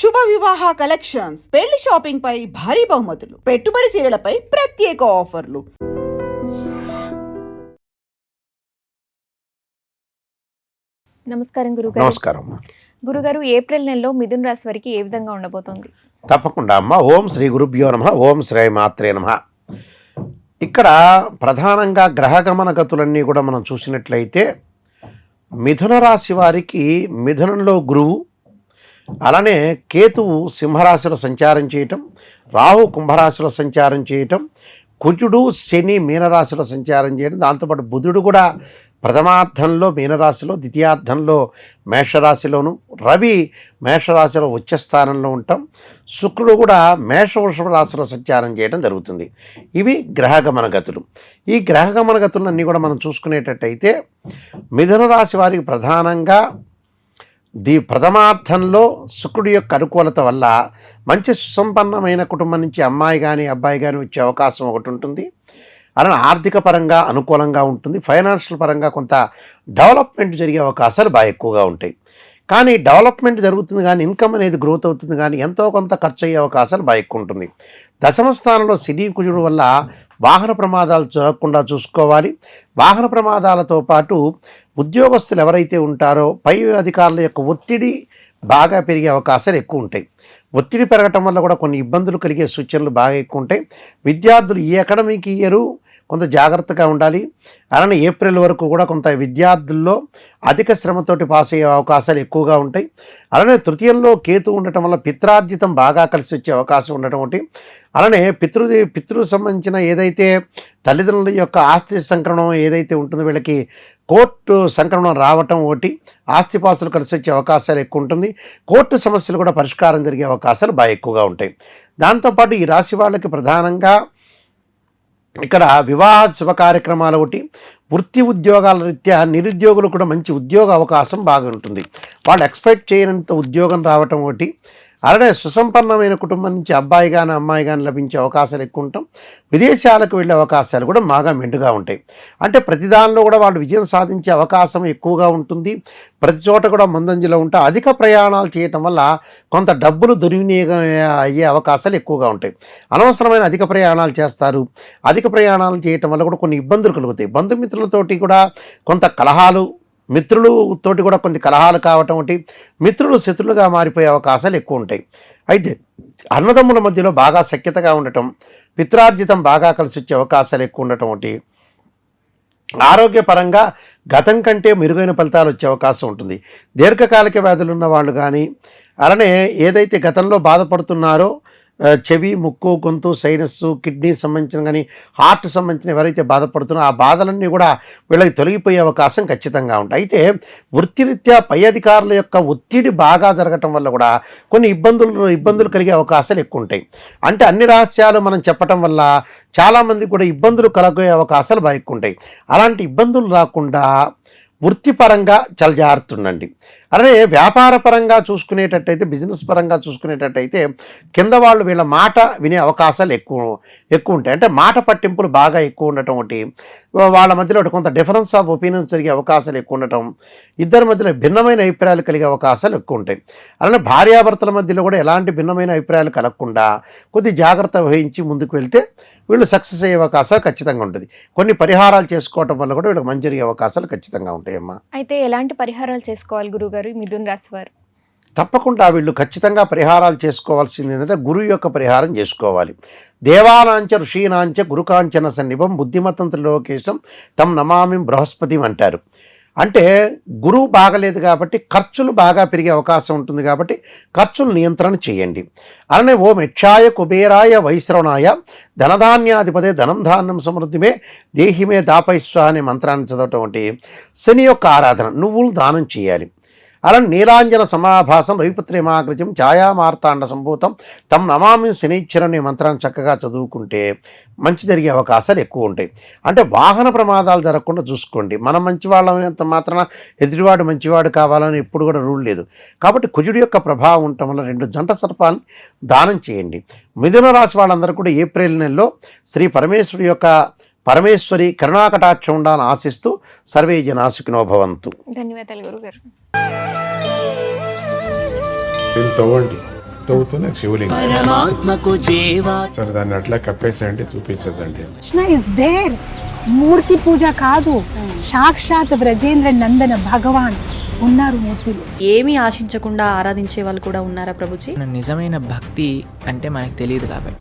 శుభ వివాహ కలెక్షన్స్, పెళ్లి షాపింగ్ పై భారీ బహుమతులు, పెట్టుబడి చీరలపై ప్రత్యేక ఆఫర్లు. నమస్కారం గురుగారు. నమస్కారం. గురుగారు, ఏప్రిల్ నెలలో మిథున రాశి వారికి ఏ విధంగా ఉండబోతోంది? తప్పకుండా అమ్మ. ఓం శ్రీ గురుభ్యో నమః. ఓం శ్రీ మాత్రే నమః. ఇక్కడ ప్రధానంగా గ్రహగమన గతులన్నీ కూడా మనం చూసినట్లయితే మిథున రాశి వారికి మిథునంలో గురువు, అలానే కేతువు సింహరాశిలో సంచారం చేయటం, రాహు కుంభరాశిలో సంచారం చేయటం, కుజుడు శని మీనరాశిలో సంచారం చేయడం, దాంతోపాటు బుధుడు కూడా ప్రథమార్థంలో మీనరాశిలో, ద్వితీయార్థంలో మేషరాశిలోను, రవి మేషరాశిలో ఉచ్చస్థానంలో ఉంటాం, శుక్రుడు కూడా మేష వృషభ రాశిలో సంచారం చేయడం జరుగుతుంది. ఇవి గ్రహగమన గతులు. ఈ గ్రహగమన గతులన్నీ కూడా మనం చూసుకునేటట్టయితే మిథున రాశి వారికి ప్రధానంగా ప్రథమార్థంలో శుక్రుడి యొక్క అనుకూలత వల్ల మంచి సుసంపన్నమైన కుటుంబం నుంచి అమ్మాయి కానీ అబ్బాయి కానీ వచ్చే అవకాశం ఒకటి ఉంటుంది. అలానే ఆర్థిక పరంగా అనుకూలంగా ఉంటుంది. ఫైనాన్షియల్ పరంగా కొంత డెవలప్మెంట్ జరిగే అవకాశాలు బాగా ఎక్కువగా ఉంటాయి. కానీ డెవలప్మెంట్ జరుగుతుంది కానీ ఇన్కమ్ అనేది గ్రోత్ అవుతుంది కానీ ఎంతో కొంత ఖర్చు అయ్యే అవకాశాలు బాగా ఎక్కువ ఉంటుంది. దశమ స్థానంలో శని కుజుడు వల్ల వాహన ప్రమాదాలు జరగకుండా చూసుకోవాలి. వాహన ప్రమాదాలతో పాటు ఉద్యోగస్తులు ఎవరైతే ఉంటారో పై అధికారుల యొక్క ఒత్తిడి బాగా పెరిగే అవకాశాలు ఎక్కువ ఉంటాయి. ఒత్తిడి పెరగటం వల్ల కూడా కొన్ని ఇబ్బందులు కలిగే సూచనలు బాగా ఎక్కువ ఉంటాయి. విద్యార్థులు ఈ అకాడమిక్ ఇయరు కొంత జాగ్రత్తగా ఉండాలి. అలానే ఏప్రిల్ వరకు కూడా కొంత విద్యార్థుల్లో అధిక శ్రమతోటి పాస్ అయ్యే అవకాశాలు ఎక్కువగా ఉంటాయి. అలానే తృతీయంలో కేతు ఉండటం వల్ల పిత్రార్జితం బాగా కలిసి వచ్చే అవకాశం ఉండటం ఒకటి. అలానే పితృ సంబంధించిన ఏదైతే తల్లిదండ్రుల యొక్క ఆస్తి సంక్రమణం ఏదైతే ఉంటుందో వీళ్ళకి కోర్టు సంక్రమణం రావటం ఒకటి, ఆస్తిపాస్తులు కలిసి వచ్చే అవకాశాలు ఎక్కువ ఉంటుంది. కోర్టు సమస్యలు కూడా పరిష్కారం జరిగే అవకాశాలు బాగా ఎక్కువగా ఉంటాయి. దాంతోపాటు ఈ రాశి వాళ్ళకి ప్రధానంగా ఇక్కడ వివాహ శుభ కార్యక్రమాలు ఒకటి, వృత్తి ఉద్యోగాల రీత్యా నిరుద్యోగులు కూడా మంచి ఉద్యోగ అవకాశం బాగా ఉంటుంది. వాళ్ళు ఎక్స్పెక్ట్ చేయనంత ఉద్యోగం రావటం ఒకటి. అలానే సుసంపన్నమైన కుటుంబం నుంచి అబ్బాయి కానీ అమ్మాయి కానీ లభించే అవకాశాలు ఎక్కువ ఉంటాం. విదేశాలకు వెళ్ళే అవకాశాలు కూడా బాగా మెండుగా ఉంటాయి. అంటే ప్రతి దానిలో కూడా వాళ్ళు విజయం సాధించే అవకాశం ఎక్కువగా ఉంటుంది. ప్రతి చోట కూడా ముందంజలో ఉంటా. అధిక ప్రయాణాలు చేయటం వల్ల కొంత డబ్బులు దుర్వినియోగం అయ్యే అవకాశాలు ఎక్కువగా ఉంటాయి. అనవసరమైన అధిక ప్రయాణాలు చేస్తారు. అధిక ప్రయాణాలు చేయటం వల్ల కూడా కొన్ని ఇబ్బందులు కలుగుతాయి. బంధుమిత్రులతోటి కూడా కొంత కలహాలు, మిత్రులతోటి కూడా కొన్ని కలహాలు కావటం ఒకటి, మిత్రులు శత్రులుగా మారిపోయే అవకాశాలు ఎక్కువ ఉంటాయి. అయితే అన్నదమ్ముల మధ్యలో బాగా సఖ్యతగా ఉండటం, పిత్రార్జితం బాగా కలిసి వచ్చే అవకాశాలు ఎక్కువ ఉండటం ఒకటి. ఆరోగ్యపరంగా గతం కంటే మెరుగైన ఫలితాలు వచ్చే అవకాశం ఉంటుంది. దీర్ఘకాలిక వ్యాధులు ఉన్న వాళ్ళు కానీ, అలానే ఏదైతే గతంలో బాధపడుతున్నారో చెవి, ముక్కు, గొంతు, సైనస్, కిడ్నీ సంబంధించిన కానీ హార్ట్ సంబంధించిన ఎవరైతే బాధపడుతున్నారో ఆ బాధలన్నీ కూడా వీళ్ళకి తొలగిపోయే అవకాశం ఖచ్చితంగా ఉంటాయి. అయితే వృత్తిరీత్యా పై అధికారుల యొక్క ఒత్తిడి బాగా జరగటం వల్ల కూడా కొన్ని ఇబ్బందులు కలిగే అవకాశాలు ఎక్కువ ఉంటాయి. అంటే అన్ని రహస్యాలు మనం చెప్పటం వల్ల చాలామంది కూడా ఇబ్బందులు కలిగే అవకాశాలు బాగా ఎక్కువ ఉంటాయి. అలాంటి ఇబ్బందులు రాకుండా వృత్తిపరంగా చాలా జాగ్రత్త ఉండండి. అలానే వ్యాపార పరంగా చూసుకునేటట్టయితే, బిజినెస్ పరంగా చూసుకునేటట్టయితే కింద వాళ్ళు వీళ్ళ మాట వినే అవకాశాలు ఎక్కువ ఉంటాయి. అంటే మాట పట్టింపులు బాగా ఎక్కువ ఉండటం ఒకటి, వాళ్ళ మధ్యలో కొంత డిఫరెన్స్ ఆఫ్ ఒపీనియన్స్ జరిగే అవకాశాలు ఎక్కువ ఉండటం, ఇద్దరి మధ్యలో భిన్నమైన అభిప్రాయాలు కలిగే అవకాశాలు ఎక్కువ ఉంటాయి. అలానే భార్యాభర్తల మధ్యలో కూడా ఎలాంటి భిన్నమైన అభిప్రాయాలు కలగకుండా కొద్ది జాగ్రత్త వహించి ముందుకు వెళ్తే వీళ్ళు సక్సెస్ అయ్యే అవకాశాలు ఖచ్చితంగా ఉంటుంది. కొన్ని పరిహారాలు చేసుకోవటం వల్ల కూడా వీళ్ళకి మంచి జరిగే అవకాశాలు ఖచ్చితంగా ఉంటాయమ్మా. అయితే ఎలాంటి పరిహారాలు చేసుకోవాలి గురుగారు మిథున రాశి వారు? తప్పకుండా వీళ్ళు ఖచ్చితంగా పరిహారాలు చేసుకోవాల్సింది ఏంటంటే గురువు యొక్క పరిహారం చేసుకోవాలి. దేవానాంచ ఋషీనాంచ గురుకాంచన సన్నిభం బుద్ధిమతం త్రిలోకేశం తం నమామి బృహస్పతిం అంటారు. అంటే గురువు బాగలేదు కాబట్టి ఖర్చులు బాగా పెరిగే అవకాశం ఉంటుంది. కాబట్టి ఖర్చులు నియంత్రణ చేయండి. అలానే ఓం యక్షాయ కుబేరాయ వైశ్రవణాయ ధనధాన్యాధిపదే ధనం ధాన్యం సమృద్ధిమే దేహిమే దాపైస్వ అనే మంత్రాన్ని చదవటం అంటే శని యొక్క ఆరాధన, నువ్వులు దానం చేయాలి. అలా నీలాంజన సమాభాసం రవిపుత్రేమాకృత్యం ఛాయామార్తాండ సంభూతం తం నమామి శనీశ్వరం అనే మంత్రాన్ని చక్కగా చదువుకుంటే మంచి జరిగే అవకాశాలు ఎక్కువ ఉంటాయి. అంటే వాహన ప్రమాదాలు జరగకుండా చూసుకోండి. మనం మంచివాళ్ళంత మాత్రాన ఎదుటివాడు మంచివాడు కావాలని ఎప్పుడు కూడా రూల్ లేదు. కాబట్టి కుజుడి యొక్క ప్రభావం ఉండటం వల్ల 2 జంట సర్పాలను దానం చేయండి. మిథున రాశి వాళ్ళందరూ కూడా ఏప్రిల్ నెలలో శ్రీ పరమేశ్వరి కరుణాకటాక్షం ఉండాలని ఆశిస్తూ సర్వే జనా సుఖినో భవంతు. ధన్యవాదాలు గురుగారు. దీన్ని తవ్వండి, అవుతుంది శివలింగం. పరమాత్మకు జీవా సరే దాన్ని అట్లా కప్పేసేయండి, చూపించదండి. Krishna is there. మూర్తి పూజ కాదు, సాక్షాత్ బ్రజేంద్ర నందన భగవాన్ ఉన్నారు మూర్తిలో. ఏమీ ఆశించకుండా ఆరాధించే వాళ్ళు కూడా ఉన్నారా ప్రభుజీ? నిజమైన భక్తి అంటే మనకు తెలియదు కాబట్టి